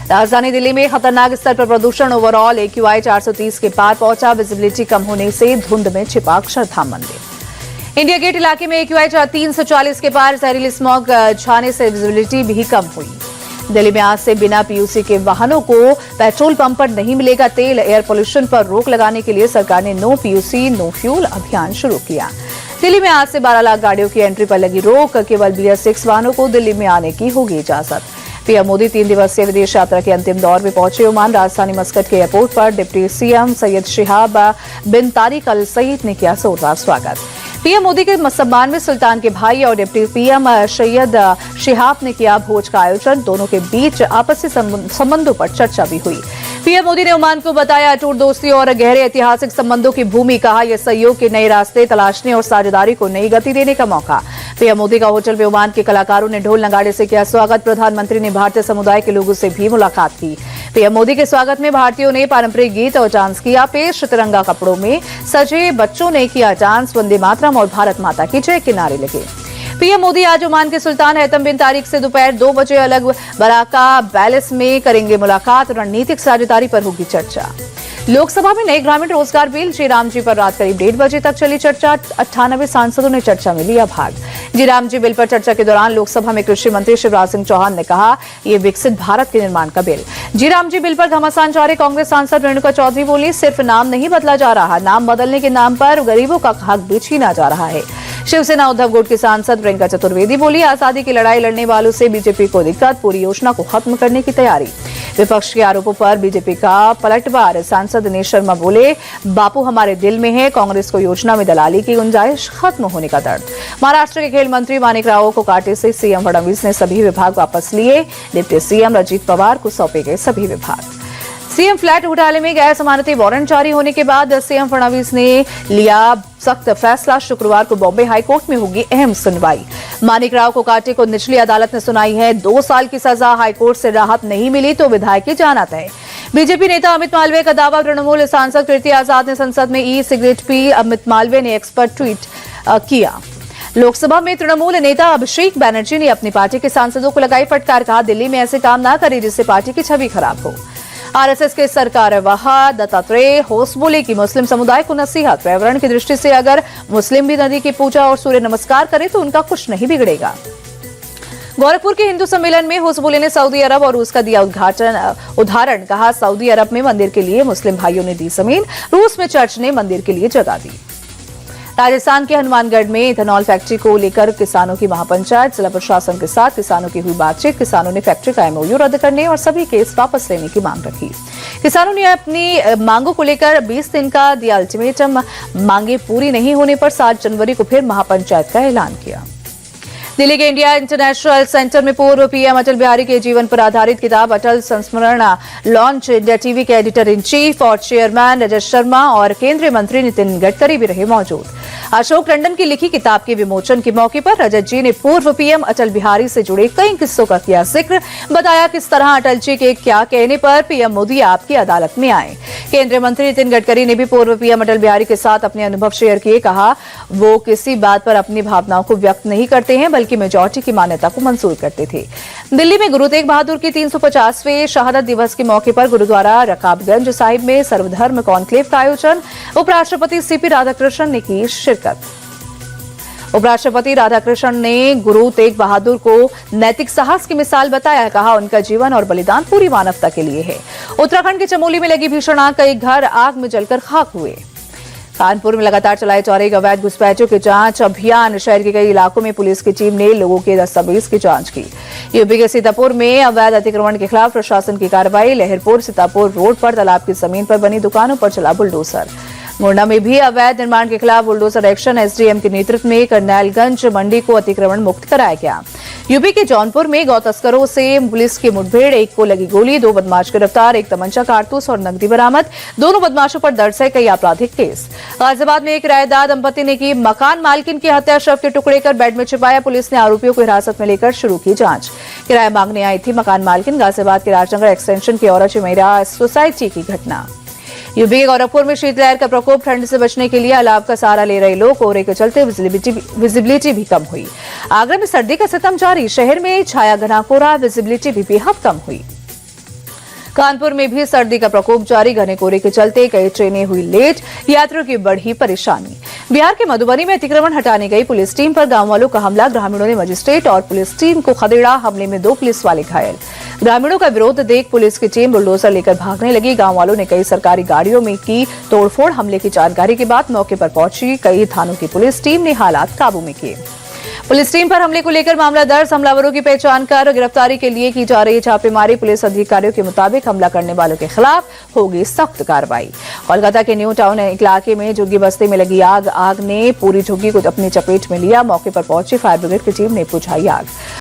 राजधानी दिल्ली में खतरनाक स्तर पर प्रदूषण ओवरऑल AQI 430 के पार पहुंचा। विजिबिलिटी कम होने से धुंध में छिपा अक्षरधाम मंदिर। इंडिया गेट इलाके में AQI 340 के पार जहरीली स्मॉग छाने से विजिबिलिटी भी कम हुई। दिल्ली में आज से बिना PUC के वाहनों को पेट्रोल पंप पर नहीं मिलेगा तेल। एयर पोल्यूशन पर रोक लगाने के लिए सरकार ने नो PUC नो फ्यूल अभियान शुरू किया। दिल्ली में आज से 12 लाख गाड़ियों की एंट्री पर लगी रोक। केवल BS6 वाहनों को दिल्ली में आने की होगी इजाजत। पीएम मोदी 3 दिवसीय विदेश यात्रा के अंतिम दौर में पहुंचे ओमान। राजधानी मस्कट के एयरपोर्ट पर डिप्टी CM सैयद शिहाब बिन तारिक अल सईद ने किया जोरदार स्वागत। पीएम मोदी के सम्मान में सुल्तान के भाई और डिप्टी PM सैयद शिहाब ने किया भोज का आयोजन। दोनों के बीच आपसी संबंधों पर चर्चा भी हुई। पीएम मोदी ने ओमान को बताया अटूट दोस्ती और गहरे ऐतिहासिक संबंधों की भूमि। कहा यह सहयोग के नए रास्ते तलाशने और साझेदारी को नई गति देने का मौका। पीएम मोदी का होटल में ओमान के कलाकारों ने ढोल नगाड़े से किया स्वागत। प्रधानमंत्री ने भारतीय समुदाय के लोगों से भी मुलाकात की। पीएम मोदी के स्वागत में भारतीयों ने पारंपरिक गीत और डांस किया पेश। तिरंगा कपड़ों में सजे बच्चों ने किया डांस। वंदे मातरम और भारत माता की जय के नारे लगे। पीएम मोदी आज ओमान के सुल्तान हैतम बिन तारिक से दोपहर 2 बजे अलग बराका पैलेस में करेंगे मुलाकात। रणनीतिक साझेदारी पर होगी चर्चा। लोकसभा में नए ग्रामीण रोजगार बिल श्री राम जी पर रात करीब 1:30 बजे तक चली चर्चा। 98 सांसदों ने चर्चा में लिया भाग। जी राम जी बिल पर चर्चा के दौरान लोकसभा में कृषि मंत्री शिवराज सिंह चौहान ने कहा ये विकसित भारत के निर्माण का बिल। जी राम जी बिल पर घमासान चारे कांग्रेस सांसद रेणुका चौधरी बोली सिर्फ नाम नहीं बदला जा रहा, नाम बदलने के नाम पर गरीबों का हक भी छीना जा रहा है। शिवसेना उद्धव गुट की सांसद प्रियंका चतुर्वेदी बोली आजादी की लड़ाई लड़ने वालों से बीजेपी को दिक्कत, पूरी योजना को खत्म करने की तैयारी। विपक्ष के आरोपों पर बीजेपी का पलटवार। सांसद दिनेश शर्मा बोले बापू हमारे दिल में है, कांग्रेस को योजना में दलाली की गुंजाइश, खत्म होने का दर्द। महाराष्ट्र के खेल मंत्री मानिक राव को कांटे से CM फडणवीस ने सभी विभाग वापस लिए। डिप्टी CM अजीत पवार को सौंपे गए सभी विभाग। CM फ्लैट घोटाले में गैर जमानती वारंट जारी होने के बाद CM फडणवीस ने लिया सख्त फैसला। शुक्रवार को बॉम्बे हाईकोर्ट में होगी अहम सुनवाई। मानिक राव को कांटे को निचली अदालत ने सुनाई है 2 साल की सजा। हाईकोर्ट से राहत नहीं मिली तो विधायक की जान आता है। बीजेपी नेता अमित मालवीय का दावा। तृणमूल सांसद कीर्ति आजाद ने संसद में ई-सिगरेट पी। अमित मालवीय ने एक्सपर्ट ट्वीट किया। लोकसभा में तृणमूल नेता अभिषेक बैनर्जी ने अपनी पार्टी के सांसदों को लगाई फटकार। कहा दिल्ली में ऐसे काम ना करे जिससे पार्टी की छवि खराब हो। RSS के सरकारवाह दत्तात्रेय होस बोले कि मुस्लिम समुदाय को नसीहत। पर्यावरण की दृष्टि से अगर मुस्लिम भी नदी की पूजा और सूर्य नमस्कार करे तो उनका कुछ नहीं बिगड़ेगा। गोरखपुर के हिंदू सम्मेलन में होस बोले ने सऊदी अरब और रूस का दिया उदाहरण। कहा सऊदी अरब में मंदिर के लिए मुस्लिम भाइयों ने दी जमीन, रूस में चर्च ने मंदिर के लिए जगह दी। राजस्थान के हनुमानगढ़ में इथेनॉल फैक्ट्री को लेकर किसानों की महापंचायत। जिला प्रशासन के साथ किसानों की हुई बातचीत। किसानों ने फैक्ट्री का MOU रद्द करने और सभी केस वापस लेने की मांग रखी। किसानों ने अपनी मांगों को लेकर 20 दिन का दिया अल्टीमेटम। मांगे पूरी नहीं होने पर 7 जनवरी को फिर महापंचायत का ऐलान किया। दिल्ली के इंडिया इंटरनेशनल सेंटर में पूर्व PM अटल बिहारी के जीवन पर आधारित किताब अटल संस्मरण लॉन्च। इंडिया टीवी के एडिटर इन चीफ और चेयरमैन रजत शर्मा और केंद्रीय मंत्री नितिन गडकरी भी रहे मौजूद। अशोक टंडन की लिखी किताब के विमोचन के मौके पर रजत जी ने पूर्व PM अटल बिहारी से जुड़े कई किस्सों का किया जिक्र। बताया किस तरह अटल जी के क्या कहने पर PM मोदी आपकी अदालत में आए। केंद्रीय मंत्री नितिन गडकरी ने भी पूर्व PM अटल बिहारी के साथ अपने अनुभव शेयर किए। कहा वो किसी बात पर अपनी भावनाओं को व्यक्त नहीं करते हैं बल्कि मेजॉरिटी की मान्यता को मंजूर करते थे। दिल्ली में गुरु तेग बहादुर की 350वें शहादत दिवस के मौके पर गुरुद्वारा रकाबगंज साहिब में सर्वधर्म कॉन्क्लेव का आयोजन। उपराष्ट्रपति CP राधाकृष्णन ने की शिरकत। उपराष्ट्रपति राधाकृष्णन ने गुरु तेग बहादुर को नैतिक साहस की मिसाल बताया। कहा उनका जीवन और बलिदान पूरी मानवता के लिए है। उत्तराखंड के चमोली में लगी भीषण आग, कई घर आग में जलकर खाक हुए। कानपुर में लगातार चलाए जा रहे अवैध घुसपैठियों की जांच अभियान। शहर के कई इलाकों में पुलिस की टीम ने लोगों के दस्तावेज की जांच की। यूपी के सीतापुर में अवैध अतिक्रमण के खिलाफ प्रशासन की कार्रवाई। लहरपुर सीतापुर रोड पर तालाब की जमीन पर बनी दुकानों पर चला बुलडोजर। मुरैना में भी अवैध निर्माण के खिलाफ बुलडोजर एक्शन। SDM के नेतृत्व में करनैलगंज मंडी को अतिक्रमण मुक्त कराया गया। यूपी के जौनपुर में गौ तस्करों से पुलिस की मुठभेड़, 1 को लगी गोली, 2 बदमाश गिरफ्तार, 1 तमंचा, कारतूस और नकदी बरामद। दोनों बदमाशों पर दर्ज है कई आपराधिक केस। गाजियाबाद में एक किराएदार दंपति ने की मकान मालकिन की हत्या, शव के टुकड़े कर बेड में छिपाया। पुलिस ने आरोपियों को हिरासत में लेकर शुरू की जांच। किराया मांगने आई थी मकान मालकिन। गाजियाबाद के राजनगर एक्सटेंशन की औरा चिमेरा सोसाइटी की घटना। यूपी के गोरखपुर में शीतलहर का प्रकोप, ठंड से बचने के लिए अलाव का सहारा ले रहे लोग। कोहरे के चलते विजिबिलिटी भी कम हुई। आगरा में सर्दी का सितम जारी, शहर में छाया घना कोहरा, विजिबिलिटी भी बेहद कम हुई। कानपुर में भी सर्दी का प्रकोप जारी, घने कोहरे के चलते कई ट्रेनें हुई लेट, यात्रियों की बढ़ी परेशानी। बिहार के मधुबनी में अतिक्रमण हटाने गई पुलिस टीम पर गांव वालों का हमला, ग्रामीणों ने मजिस्ट्रेट और पुलिस टीम को खदेड़ा, हमले में 2 पुलिस वाले घायल। ग्रामीणों का विरोध देख पुलिस की टीम बुलडोजर लेकर भागने लगी। गांव वालों ने कई सरकारी गाड़ियों में की तोड़फोड़, हमले की जानकारी के बाद मौके पर पहुंची कई थानों की पुलिस टीम ने हालात काबू में किए। पुलिस टीम पर हमले को लेकर मामला दर्ज, हमलावरों की पहचान कर गिरफ्तारी के लिए की जा रही छापेमारी। पुलिस अधिकारियों के मुताबिक हमला करने वालों के खिलाफ होगी सख्त कार्रवाई। कोलकाता के न्यू टाउन इलाके में झुग्गी बस्ती में लगी आग ने पूरी झुग्गी को अपनी चपेट में लिया। मौके पर पहुंची फायर ब्रिगेड की टीम ने बुझाई आग।